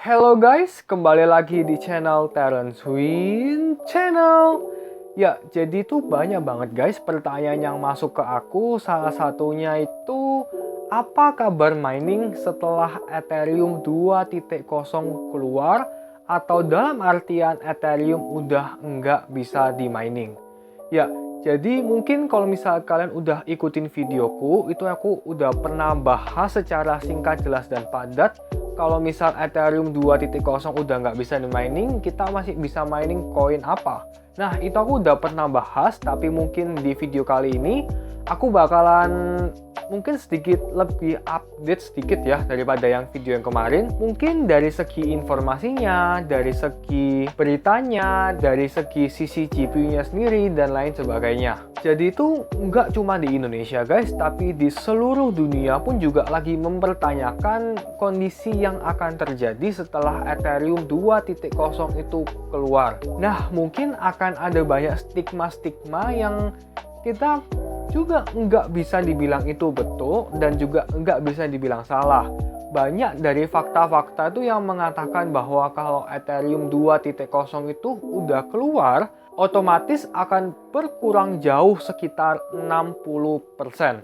Hello guys, kembali lagi di channel Terence Win Channel. Ya, jadi tuh banyak banget guys pertanyaan yang masuk ke aku. Salah satunya itu, apa kabar mining setelah Ethereum 2.0 keluar? Atau dalam artian Ethereum udah nggak bisa di mining? Ya, jadi mungkin kalau misal kalian udah ikutin videoku, itu aku udah pernah bahas secara singkat, jelas, dan padat. Kalau misal Ethereum 2.0 udah nggak bisa di mining, kita masih bisa mining koin apa? Nah, itu aku udah pernah bahas, tapi mungkin di video kali ini, aku bakalan mungkin sedikit lebih update sedikit ya daripada yang video yang kemarin. Mungkin dari segi informasinya, dari segi beritanya, dari segi sisi GPU-nya sendiri, dan lain sebagainya. Jadi itu nggak cuma di Indonesia guys, tapi di seluruh dunia pun juga lagi mempertanyakan kondisi yang akan terjadi setelah Ethereum 2.0 itu keluar. Nah, mungkin akan ada banyak stigma-stigma yang kita juga nggak bisa dibilang itu betul dan juga nggak bisa dibilang salah. Banyak dari fakta-fakta itu yang mengatakan bahwa kalau Ethereum 2.0 itu udah keluar, otomatis akan berkurang jauh sekitar 60%.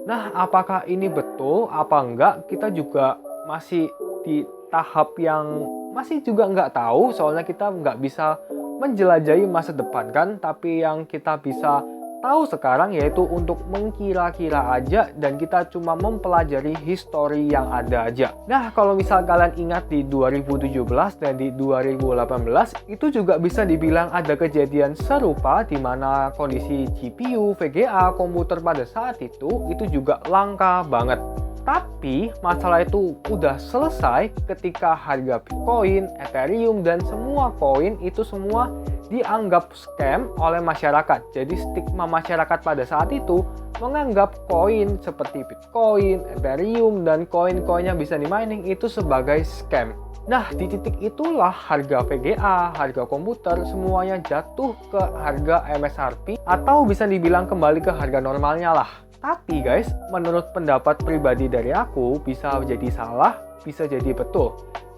Nah, apakah ini betul apa enggak? Kita juga masih di tahap yang masih juga nggak tahu, soalnya kita nggak bisa menjelajahi masa depan kan, tapi yang kita bisa tahu sekarang yaitu untuk mengkira-kira aja dan kita cuma mempelajari histori yang ada aja. Nah, kalau misal kalian ingat di 2017 dan di 2018 itu juga bisa dibilang ada kejadian serupa di mana kondisi GPU, VGA, komputer pada saat itu juga langka banget. Tapi masalah itu udah selesai ketika harga Bitcoin, Ethereum, dan semua koin itu semua dianggap scam oleh masyarakat. Jadi stigma masyarakat pada saat itu menganggap koin seperti Bitcoin, Ethereum, dan koin-koin yang bisa di mining itu sebagai scam. Nah, di titik itulah harga VGA, harga komputer, semuanya jatuh ke harga MSRP atau bisa dibilang kembali ke harga normalnya lah. Tapi guys, menurut pendapat pribadi dari aku, bisa jadi salah, bisa jadi betul.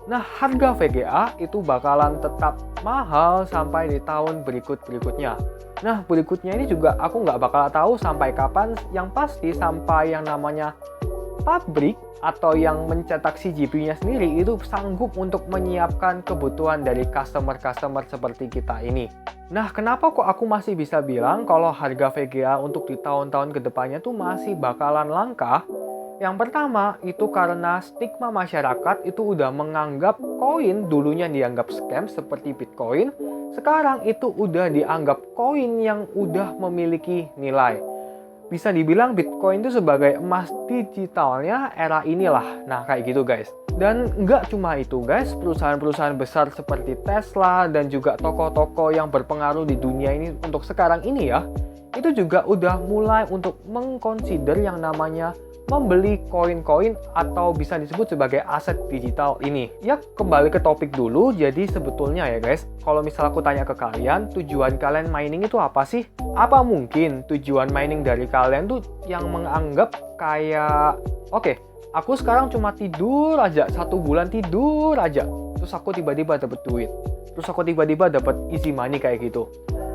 Nah, harga VGA itu bakalan tetap mahal sampai di tahun berikutnya. Nah, berikutnya ini juga aku nggak bakal tahu sampai kapan, yang pasti sampai yang namanya pabrik atau yang mencetak si GPU-nya sendiri itu sanggup untuk menyiapkan kebutuhan dari customer-customer seperti kita ini. Nah, kenapa kok aku masih bisa bilang kalau harga VGA untuk di tahun-tahun kedepannya tuh masih bakalan langka? Yang pertama, itu karena stigma masyarakat itu udah menganggap koin dulunya dianggap scam seperti Bitcoin, sekarang itu udah dianggap koin yang udah memiliki nilai. Bisa dibilang Bitcoin itu sebagai emas digitalnya era inilah. Nah, kayak gitu guys. Dan nggak cuma itu guys, perusahaan-perusahaan besar seperti Tesla dan juga toko-toko yang berpengaruh di dunia ini untuk sekarang ini ya, itu juga udah mulai untuk mengconsider yang namanya membeli koin-koin atau bisa disebut sebagai aset digital ini. Ya, kembali ke topik dulu. Jadi sebetulnya ya guys, kalau misal aku tanya ke kalian, tujuan kalian mining itu apa sih? Apa mungkin tujuan mining dari kalian tuh yang menganggap kayak, oke, aku sekarang cuma tidur aja, 1 bulan tidur aja, terus aku tiba-tiba dapat duit, terus aku tiba-tiba dapat easy money kayak gitu.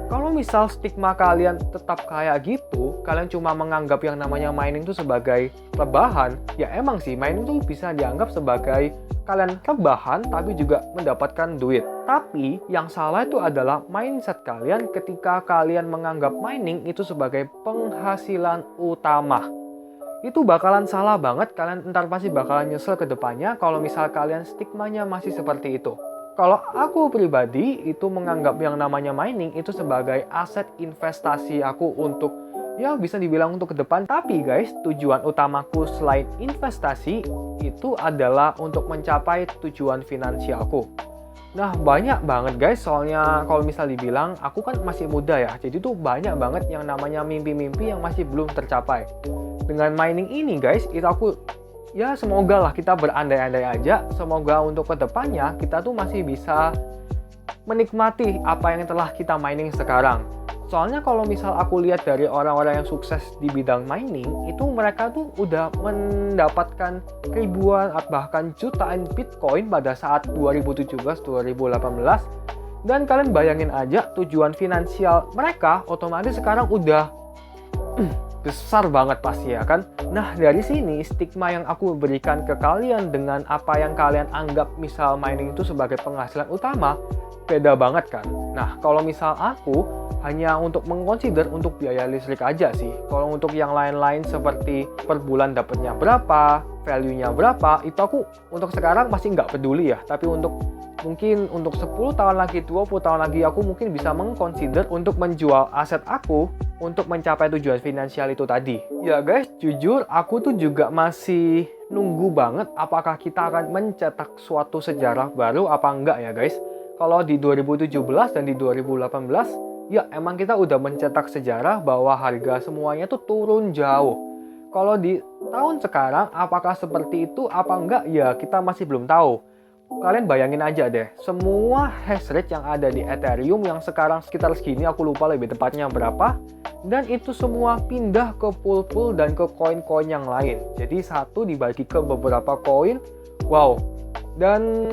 Kalau misal stigma kalian tetap kayak gitu, kalian cuma menganggap yang namanya mining itu sebagai rebahan, ya emang sih mining itu bisa dianggap sebagai kalian rebahan tapi juga mendapatkan duit. Tapi yang salah itu adalah mindset kalian ketika kalian menganggap mining itu sebagai penghasilan utama. Itu bakalan salah banget, kalian ntar pasti bakalan nyesel ke depannya kalau misal kalian stigmanya masih seperti itu. Kalau aku pribadi itu menganggap yang namanya mining itu sebagai aset investasi aku untuk, ya bisa dibilang untuk ke depan. Tapi guys, tujuan utamaku selain investasi itu adalah untuk mencapai tujuan finansialku. Nah, banyak banget guys, soalnya kalau misal dibilang aku kan masih muda ya, jadi tuh banyak banget yang namanya mimpi-mimpi yang masih belum tercapai. Dengan mining ini guys, itu aku, ya semoga lah kita berandai-andai aja, semoga untuk kedepannya kita tuh masih bisa menikmati apa yang telah kita mining sekarang. Soalnya kalau misal aku lihat dari orang-orang yang sukses di bidang mining, itu mereka tuh udah mendapatkan ribuan bahkan jutaan Bitcoin pada saat 2017-2018. Dan kalian bayangin aja tujuan finansial mereka otomatis sekarang udah besar banget pasti ya kan. Nah dari sini stigma yang aku berikan ke kalian dengan apa yang kalian anggap misal mining itu sebagai penghasilan utama beda banget kan. Nah kalau misal aku hanya untuk mengconsider untuk biaya listrik aja sih. Kalau untuk yang lain-lain seperti per bulan dapatnya berapa, value-nya berapa, itu aku untuk sekarang masih nggak peduli ya. Tapi mungkin untuk 10 tahun lagi, 20 tahun lagi aku mungkin bisa mengconsider untuk menjual aset aku untuk mencapai tujuan finansial itu tadi. Ya guys, jujur aku tuh juga masih nunggu banget apakah kita akan mencetak suatu sejarah baru apa enggak ya guys. Kalau di 2017 dan di 2018 ya, emang kita udah mencetak sejarah bahwa harga semuanya tuh turun jauh. Kalau di tahun sekarang, apakah seperti itu apa enggak? Ya, kita masih belum tahu. Kalian bayangin aja deh, semua hash rate yang ada di Ethereum yang sekarang sekitar segini, aku lupa lebih tepatnya berapa. Dan itu semua pindah ke pool-pool dan ke koin-koin yang lain. Jadi satu dibagi ke beberapa koin. Wow. Dan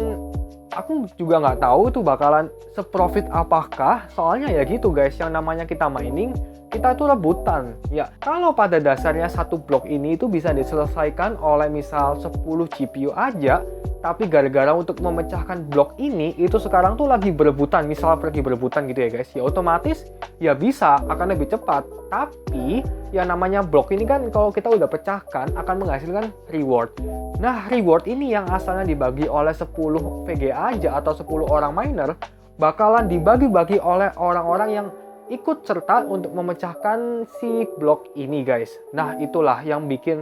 aku juga nggak tahu itu bakalan seprofit apakah, soalnya ya gitu guys, yang namanya kita mining, kita itu rebutan. Ya, kalau pada dasarnya satu blok ini itu bisa diselesaikan oleh misal 10 GPU aja, tapi gara-gara untuk memecahkan blok ini, itu sekarang tuh lagi berebutan, misal pergi berebutan gitu ya guys, ya otomatis ya bisa, akan lebih cepat. Tapi, yang namanya blok ini kan kalau kita udah pecahkan, akan menghasilkan reward. Nah, reward ini yang asalnya dibagi oleh 10 VGA aja atau 10 orang miner, bakalan dibagi-bagi oleh orang-orang yang ikut serta untuk memecahkan si blok ini guys. Nah, itulah yang bikin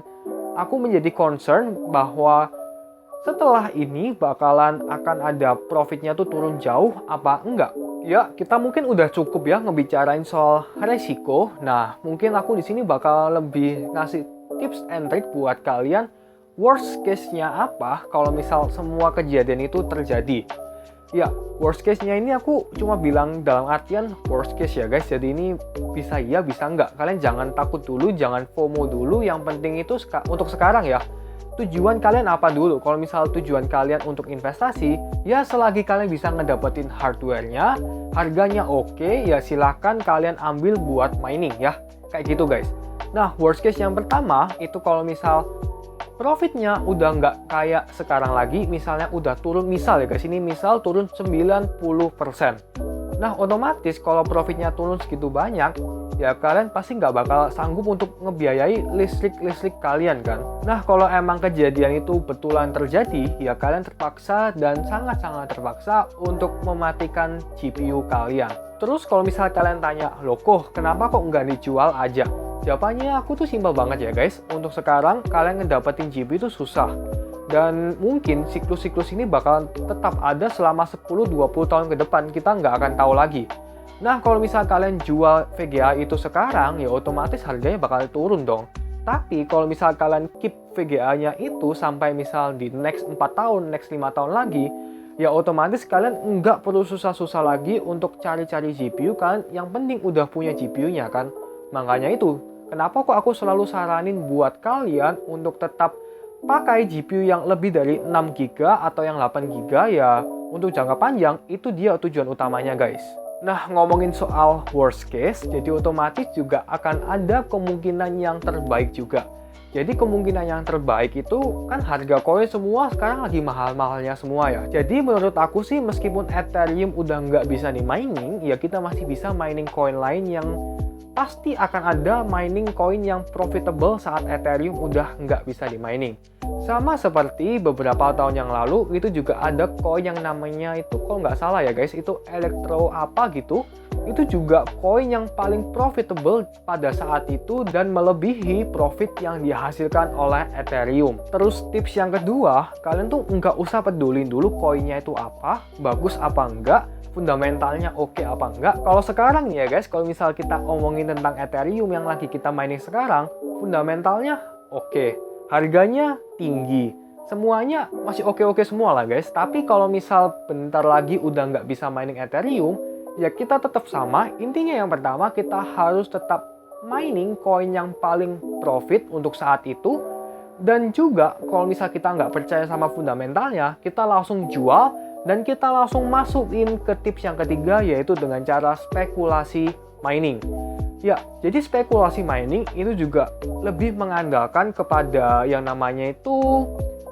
aku menjadi concern bahwa setelah ini bakalan akan ada profitnya tuh turun jauh apa enggak. Ya, kita mungkin udah cukup ya ngebicarain soal resiko. Nah, mungkin aku di sini bakal lebih ngasih tips and trick buat kalian. Worst case-nya apa kalau misal semua kejadian itu terjadi? Ya, worst case-nya ini aku cuma bilang dalam artian worst case ya guys. Jadi ini bisa iya, bisa enggak. Kalian jangan takut dulu, jangan FOMO dulu. Yang penting itu untuk sekarang ya. Tujuan kalian apa dulu? Kalau misal tujuan kalian untuk investasi, ya selagi kalian bisa ngedapetin hardware-nya, harganya oke, ya silahkan kalian ambil buat mining ya. Kayak gitu guys. Nah, worst case yang pertama itu kalau misal profitnya udah nggak kayak sekarang lagi, misalnya udah turun, misal ya guys, ini misal turun 90%. Nah, otomatis kalau profitnya turun segitu banyak, ya kalian pasti nggak bakal sanggup untuk ngebiayai listrik kalian kan. Nah, kalau emang kejadian itu betulan terjadi, ya kalian terpaksa dan sangat-sangat terpaksa untuk mematikan GPU kalian. Terus kalau misal kalian tanya, loh kok kenapa kok nggak dijual aja? Jawabannya aku tuh simpel banget ya guys. Untuk sekarang kalian ngedapetin GPU itu susah. Dan mungkin siklus-siklus ini bakal tetap ada selama 10-20 tahun ke depan. Kita nggak akan tahu lagi. Nah, kalau misal kalian jual VGA itu sekarang, ya otomatis harganya bakal turun dong. Tapi kalau misal kalian keep VGA-nya itu sampai misal di next 4 tahun, next 5 tahun lagi, ya otomatis kalian nggak perlu susah-susah lagi untuk cari-cari GPU kan. Yang penting udah punya GPU-nya kan. Makanya itu, kenapa kok aku selalu saranin buat kalian untuk tetap pakai GPU yang lebih dari 6 GB atau yang 8 GB ya untuk jangka panjang, itu dia tujuan utamanya guys. Nah, ngomongin soal worst case, jadi otomatis juga akan ada kemungkinan yang terbaik juga. Jadi kemungkinan yang terbaik itu kan harga koin semua sekarang lagi mahal-mahalnya semua ya. Jadi menurut aku sih meskipun Ethereum udah nggak bisa di mining, ya kita masih bisa mining koin lain yang pasti akan ada mining koin yang profitable saat Ethereum udah nggak bisa di mining. Sama seperti beberapa tahun yang lalu, itu juga ada koin yang namanya itu, kalau nggak salah ya guys, itu Electro apa gitu. Itu juga koin yang paling profitable pada saat itu dan melebihi profit yang dihasilkan oleh Ethereum. Terus tips yang kedua, kalian tuh nggak usah pedulin dulu koinnya itu apa, bagus apa enggak, fundamentalnya oke apa enggak. Kalau sekarang nih ya guys, kalau misal kita omongin tentang Ethereum yang lagi kita mining sekarang, fundamentalnya oke, harganya tinggi, semuanya masih oke-oke semua lah guys. Tapi kalau misal bentar lagi udah nggak bisa mining Ethereum, Ya kita tetap sama, intinya yang pertama kita harus tetap mining koin yang paling profit untuk saat itu. Dan juga kalau misal kita nggak percaya sama fundamentalnya, kita langsung jual dan kita langsung masukin ke tips yang ketiga, yaitu dengan cara spekulasi mining. Ya, jadi spekulasi mining itu juga lebih mengandalkan kepada yang namanya itu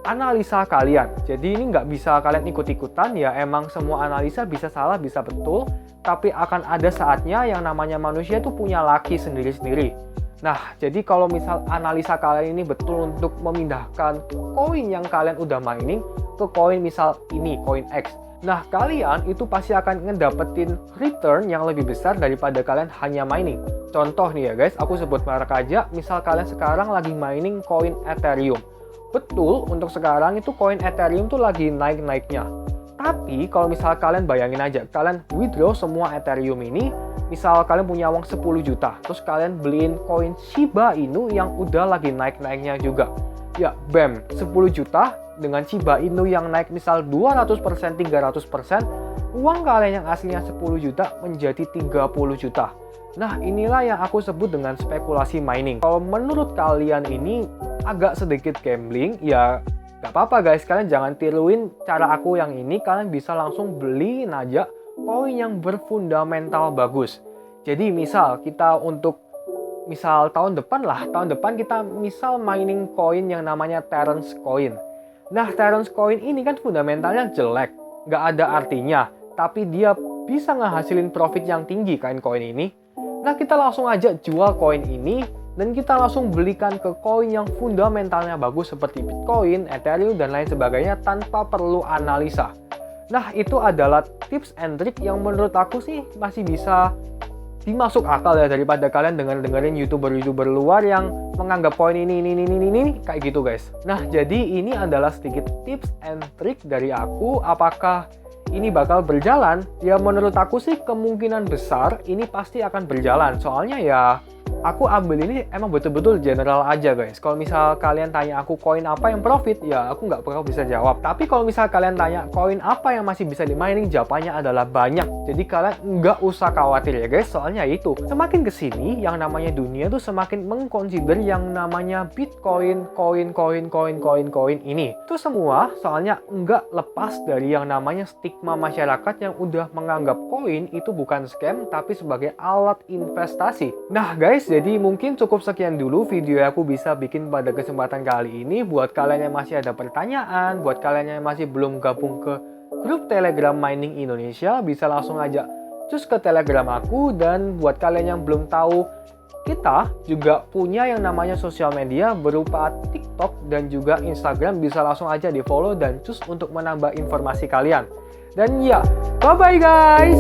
analisa kalian. Jadi ini nggak bisa kalian ikut-ikutan, ya emang semua analisa bisa salah, bisa betul. Tapi akan ada saatnya yang namanya manusia itu punya laki sendiri-sendiri. Nah, jadi kalau misal analisa kalian ini betul untuk memindahkan koin yang kalian udah mining ke koin misal ini, koin X. Nah, kalian itu pasti akan ngedapetin return yang lebih besar daripada kalian hanya mining. Contoh nih ya guys, aku sebut merek aja, misal kalian sekarang lagi mining koin Ethereum. Betul, untuk sekarang itu koin Ethereum tuh lagi naik-naiknya. Tapi kalau misal kalian bayangin aja, kalian withdraw semua Ethereum ini, misal kalian punya uang 10 juta, terus kalian beliin koin Shiba Inu yang udah lagi naik-naiknya juga. Ya, bam, 10 juta dengan Shiba Inu yang naik misal 200%, 300%, uang kalian yang aslinya 10 juta menjadi 30 juta. Nah, inilah yang aku sebut dengan spekulasi mining. Kalau menurut kalian ini agak sedikit gambling, ya gak apa-apa guys, kalian jangan tiruin cara aku yang ini, kalian bisa langsung beliin aja koin yang berfundamental bagus. Jadi misal kita untuk misal tahun depan kita misal mining koin yang namanya Terrence Coin. Nah, Terrence Coin ini kan fundamentalnya jelek, gak ada artinya, tapi dia bisa ngehasilin profit yang tinggi kan koin ini. Nah, kita langsung aja jual koin ini dan kita langsung belikan ke koin yang fundamentalnya bagus seperti Bitcoin, Ethereum, dan lain sebagainya tanpa perlu analisa. Nah, itu adalah tips and trick yang menurut aku sih masih bisa dimasuk akal ya daripada kalian dengerin YouTuber-YouTuber luar yang menganggap koin ini kayak gitu guys. Nah, jadi ini adalah sedikit tips and trick dari aku. Apakah ini bakal berjalan? Ya menurut aku sih kemungkinan besar ini pasti akan berjalan. Soalnya ya aku ambil ini emang betul-betul general aja guys. Kalau misal kalian tanya aku koin apa yang profit, ya aku nggak bakal bisa jawab. Tapi kalau misal kalian tanya koin apa yang masih bisa di-mining, jawabannya adalah banyak. Jadi kalian nggak usah khawatir ya guys. Soalnya itu, semakin kesini yang namanya dunia tuh semakin mengconsider yang namanya Bitcoin, koin ini. Itu semua soalnya nggak lepas dari yang namanya stigma masyarakat yang udah menganggap koin itu bukan scam, tapi sebagai alat investasi. Nah guys, jadi mungkin cukup sekian dulu video yang aku bisa bikin pada kesempatan kali ini. Buat kalian yang masih ada pertanyaan, buat kalian yang masih belum gabung ke grup Telegram Mining Indonesia, bisa langsung aja cus ke Telegram aku. Dan buat kalian yang belum tahu, kita juga punya yang namanya sosial media berupa TikTok dan juga Instagram, bisa langsung aja di follow dan cus untuk menambah informasi kalian. Dan ya, bye bye guys!